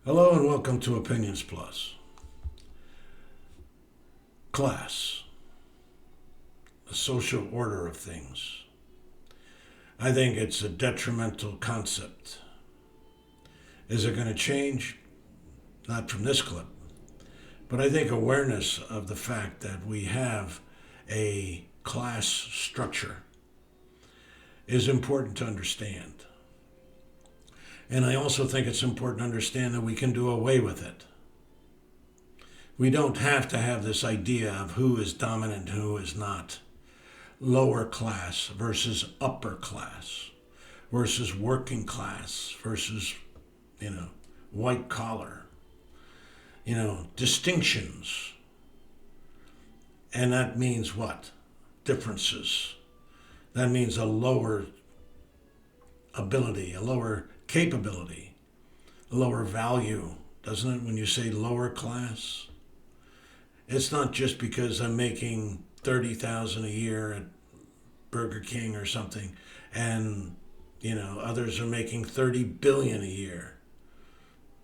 Hello and welcome to Opinions Plus. Class, the social order of things. I think it's a detrimental concept. Is it going to change? Not from this clip. But I think awareness of the fact that we have a class structure is important to understand. And I also think it's important to understand that we can do away with it. We don't have to have this idea of who is dominant and who is not. Lower class versus upper class versus working class versus, white collar. Distinctions. And that means what? Differences. That means a lower ability, a lower capability, a lower value, doesn't it, when you say lower class? It's not just because I'm making $30,000 a year at Burger King or something, and others are making $30 billion a year,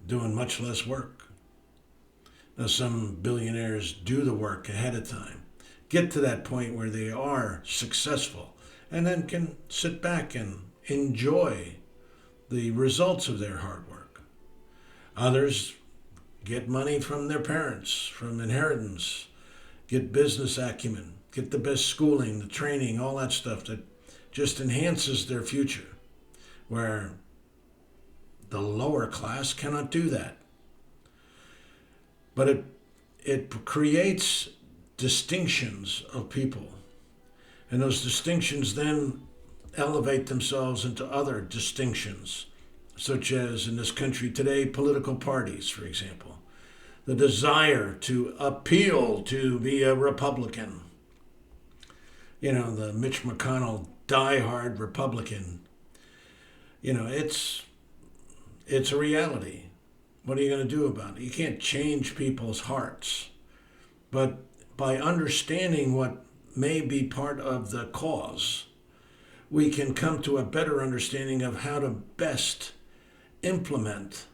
doing much less work. Now, some billionaires do the work ahead of time, get to that point where they are successful, and then can sit back and enjoy the results of their hard work. Others get money from their parents, from inheritance, get business acumen, get the best schooling, the training, all that stuff that just enhances their future, where the lower class cannot do that. But it creates distinctions of people, and those distinctions then elevate themselves into other distinctions, such as in this country today, political parties, for example. The desire to appeal to be a Republican. The Mitch McConnell diehard Republican. It's a reality. What are you going to do about it? You can't change people's hearts. But by understanding what may be part of the cause, we can come to a better understanding of how to best implement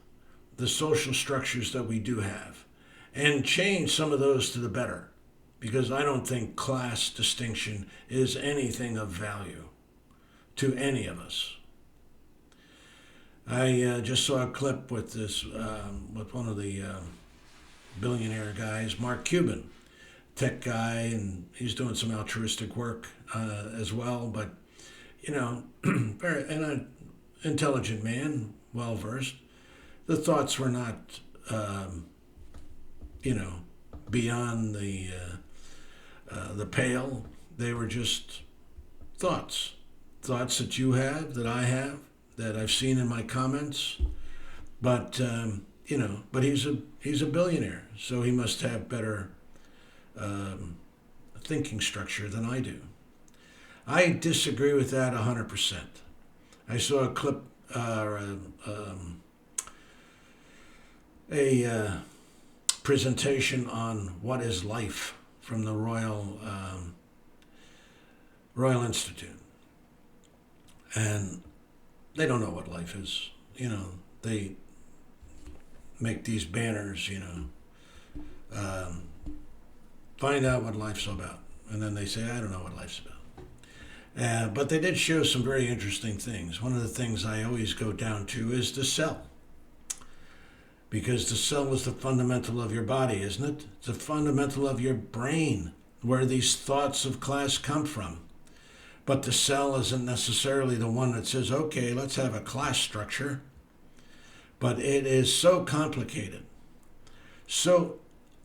the social structures that we do have and change some of those to the better, because I don't think class distinction is anything of value to any of us. I just saw a clip with with one of the billionaire guys, Mark Cuban, tech guy, and he's doing some altruistic work as well, but very an intelligent man, well versed. The thoughts were not, beyond the pale. They were just thoughts that you have, that I have, that I've seen in my comments. But but he's a billionaire, so he must have better thinking structure than I do. I disagree with that 100%. I saw a clip, a presentation on what is life from the Royal Institute, and they don't know what life is. They make these banners. Find out what life's about, and then they say, I don't know what life's about. But they did show some very interesting things. One of the things I always go down to is the cell. Because the cell is the fundamental of your body, isn't it? It's the fundamental of your brain, where these thoughts of class come from. But the cell isn't necessarily the one that says, okay, let's have a class structure. But it is so complicated, so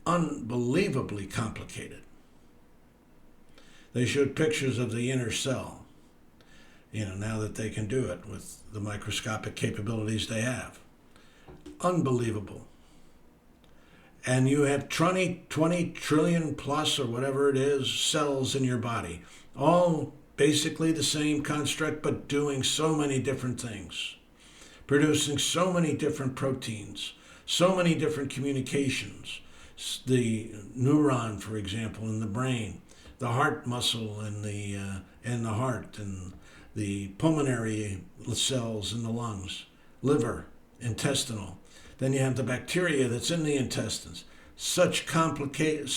unbelievably complicated. They showed pictures of the inner cell, now that they can do it with the microscopic capabilities they have. Unbelievable. And you have 20 trillion plus, or whatever it is, cells in your body, all basically the same construct, but doing so many different things, producing so many different proteins, so many different communications. The neuron, for example, in the brain, the heart muscle in the heart, and the pulmonary cells in the lungs, liver, intestinal. Then you have the bacteria that's in the intestines. Such complicated,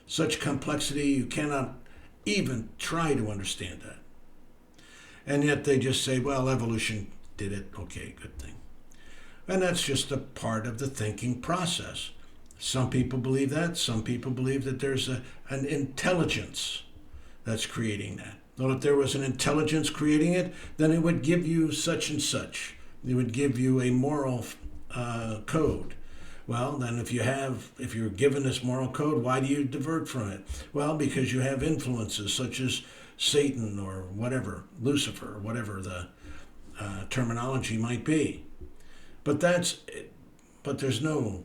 such complexity, you cannot even try to understand that. And yet they just say, well, evolution did it. Okay, good thing. And that's just a part of the thinking process. Some people believe that. Some people believe that there's an intelligence that's creating that. Well, if there was an intelligence creating it, then it would give you such and such. It would give you a moral code. Well, then if you're given this moral code, why do you divert from it? Well, because you have influences such as Satan or whatever, Lucifer, whatever the terminology might be. But there's no,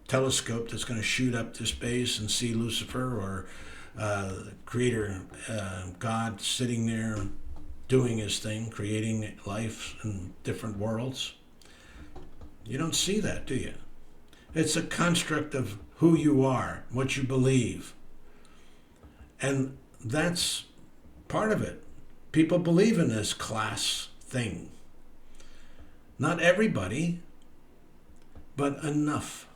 telescope that's going to shoot up to space and see Lucifer or creator God sitting there doing his thing, creating life in different worlds. You don't see that, do you? It's a construct of who you are, what you believe. And that's part of it. People believe in this class thing. Not everybody, but enough.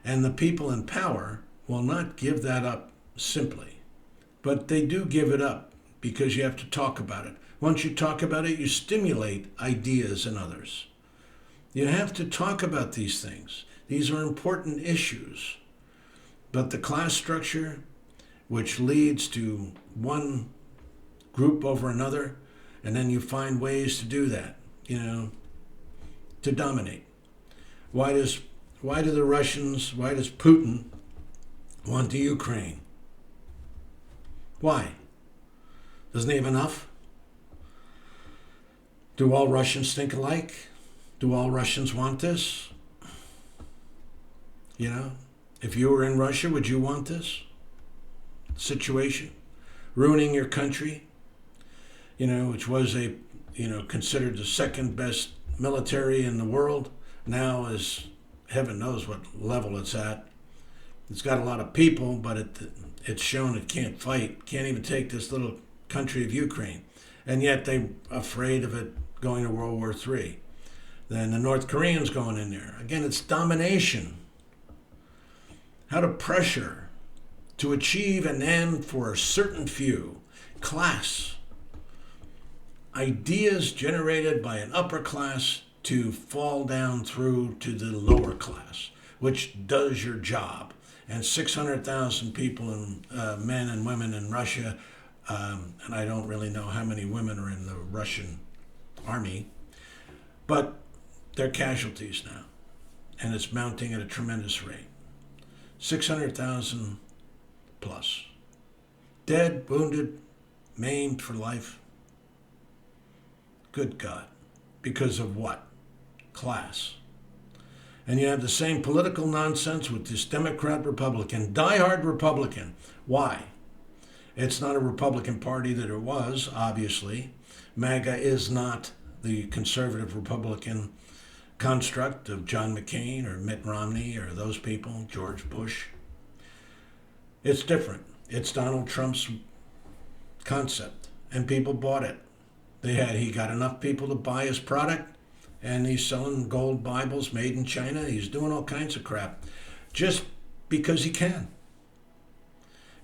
And the people in power will not give that up simply. But they do give it up because you have to talk about it. Once you talk about it, you stimulate ideas in others. You have to talk about these things. These are important issues. But the class structure, which leads to one group over another, and then you find ways to do that, to dominate. Why does Putin want the Ukraine? Why? Doesn't he have enough? Do all Russians think alike? Do all Russians want this? If you were in Russia, would you want this situation? Ruining your country, which was considered the second best military in the world, now is heaven knows what level it's at. It's got a lot of people, but it's shown it can't fight, can't even take this little country of Ukraine. And yet they're afraid of it going to World War III. Then the North Koreans going in there. Again, it's domination. How to pressure to achieve an end for a certain few. Class. Ideas generated by an upper class to fall down through to the lower class, which does your job. And 600,000 people, men and women in Russia, and I don't really know how many women are in the Russian army, but they're casualties now, and it's mounting at a tremendous rate. 600,000 plus. Dead, wounded, maimed for life. Good God. Because of what? Class. And you have the same political nonsense with this Democrat-Republican, diehard Republican. Why? It's not a Republican Party that it was, obviously. MAGA is not the conservative Republican construct of John McCain or Mitt Romney or those people, George Bush. It's different. It's Donald Trump's concept, and people bought it. He got enough people to buy his product, and he's selling gold Bibles made in China. He's doing all kinds of crap just because he can.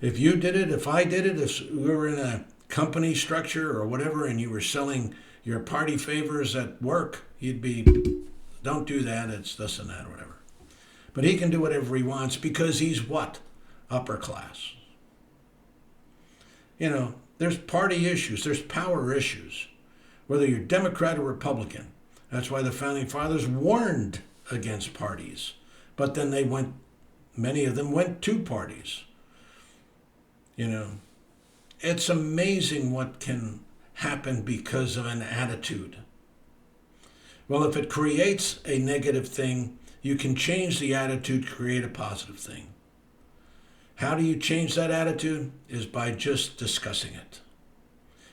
If you did it, if I did it, if we were in a company structure or whatever, and you were selling your party favors at work, you'd be, don't do that, it's this and that, or whatever. But he can do whatever he wants because he's what? Upper class. There's party issues, there's power issues, whether you're Democrat or Republican. That's why the Founding Fathers warned against parties. But then many of them went to parties. It's amazing what can happen because of an attitude. Well, if it creates a negative thing, you can change the attitude to create a positive thing. How do you change that attitude? Is by just discussing it.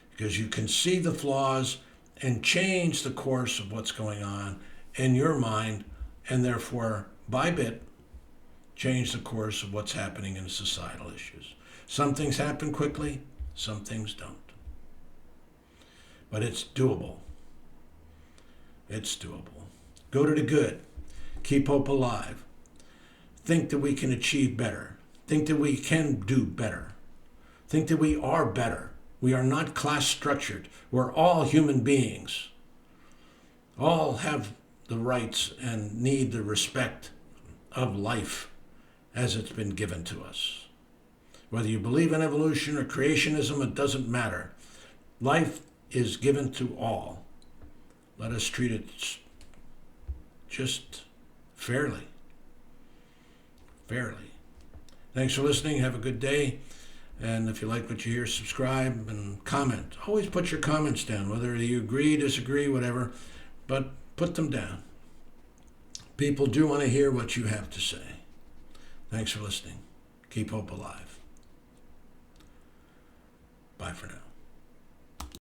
Because you can see the flaws and change the course of what's going on in your mind, and therefore, by bit, change the course of what's happening in societal issues. Some things happen quickly, some things don't. But it's doable. It's doable. Go to the good. Keep hope alive. Think that we can achieve better. Think that we can do better. Think that we are better. We are not class structured. We're all human beings. All have the rights and need the respect of life as it's been given to us. Whether you believe in evolution or creationism, it doesn't matter. Life is given to all. Let us treat it just fairly. Fairly. Thanks for listening. Have a good day. And if you like what you hear, subscribe and comment. Always put your comments down, whether you agree, disagree, whatever, but put them down. People do want to hear what you have to say. Thanks for listening. Keep hope alive. Bye for now.